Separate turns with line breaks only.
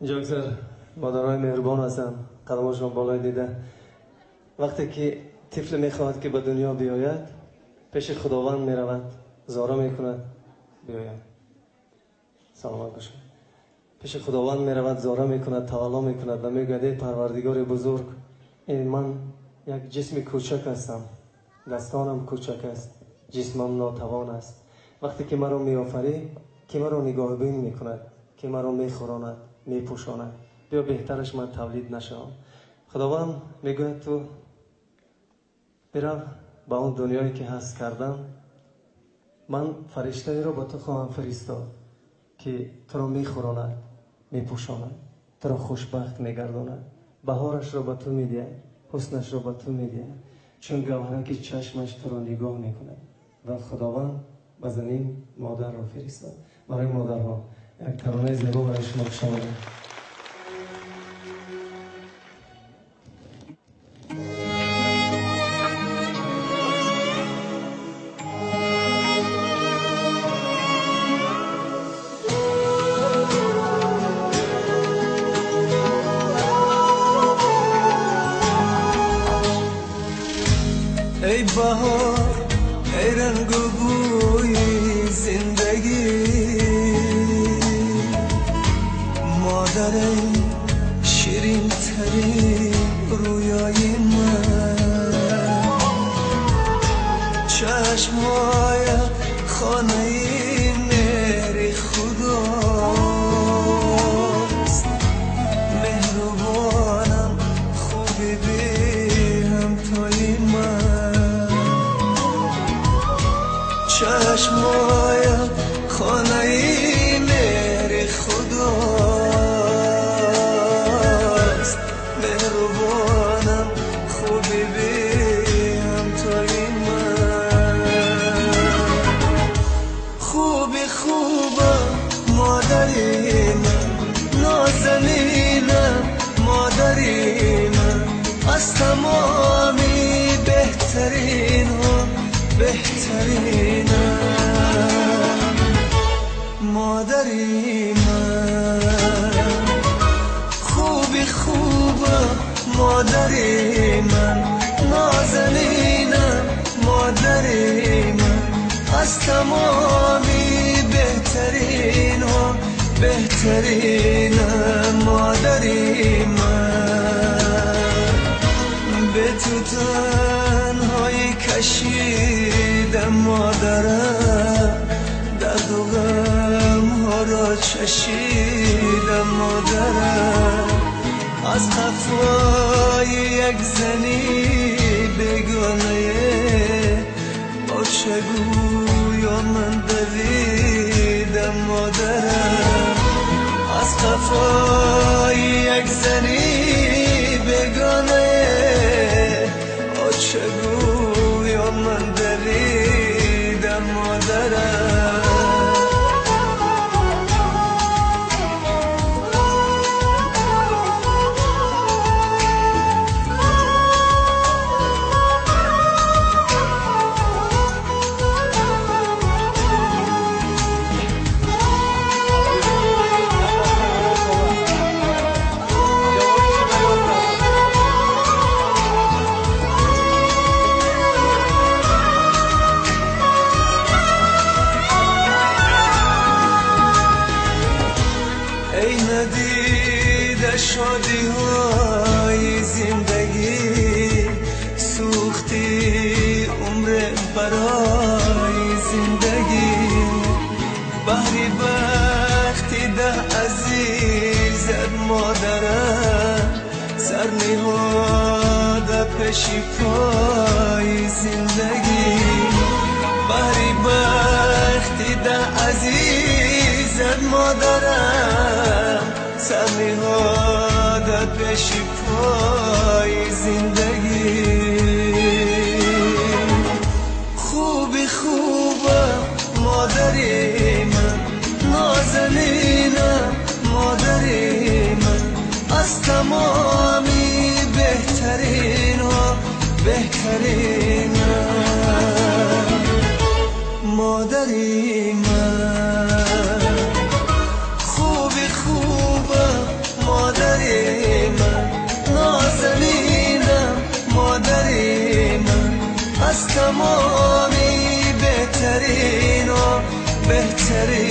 اینجا اکثر مادرای مهربان هستن، قدماشون بالای دیده. وقتی که طفل میخواهد که به دنیا بیاید، پیش خداوند میرود، زارا میکند بیاید. سلامت باشید. پیش خداوند میرود، زارا میکند، توالا میکند و میگوید ای پروردگار بزرگ، این من یک جسم کوچک هستم، دستانم کوچک است، جسمم ناتوان است. وقتی که مرا میآفری، که مرا نگاه بین میکند، که مرا میخوراند، میپوشاند، بیا بهترش من تولید نشوم. خداوند میگوید تو برو با اون دنیایی که هست کردم، من فرشته را با تو خواهم فرستاد که تو را میخوراند، میپوشاند، تو را خوشبخت میگرداند، بهارش را با تو میدهد، حسنش را با تو میدهد، چون گوهره که چشمش تو را نگاه میکند. و خداوند بزنین مادر را فرستاد. برای مادرها یک ترانه زیبا برای شما شامل.
ای بهار، ای رنگ و بوی زندگی، مادر شیرین ترین رویای من، چشمهای خانه مهر خداست، مهربانم خوبی بی همتای من، چشمهایم خانه مهر خداست، مهربانم خوبی بی همتای من، خوبی خوبم مادری من، نازنینم مادری من، از تمامی بهترین ها بهترینم مادری من، خوبی خوبم مادری من، نازنینم مادری من، از تمامی بهترین ها بهترینم مادری من، به تو تنهایی کشیدم مادرم، درد و غم ها را چشیدم مادرم، از قفای یک زنی بگانه با چگویا من دویدم مادرم، از قفای یک زنی بگانه چگویا من دویدم مادرم. ای ندیده شادی های زندگی، سوختی عمر برای زندگی، بحری وقتی ده عزیزت مادرم، سر نهاده پیشی پای زندگی، بحری وقتی ده عزیزت مادرم، سر نهاده پیشی پای زندگی، خوبی خوبم مادری من، نازنینم مادری من، از تمامی بهترین ها بهترینم مادری من، خوبی خوبم از تمامی بهترین و بهترین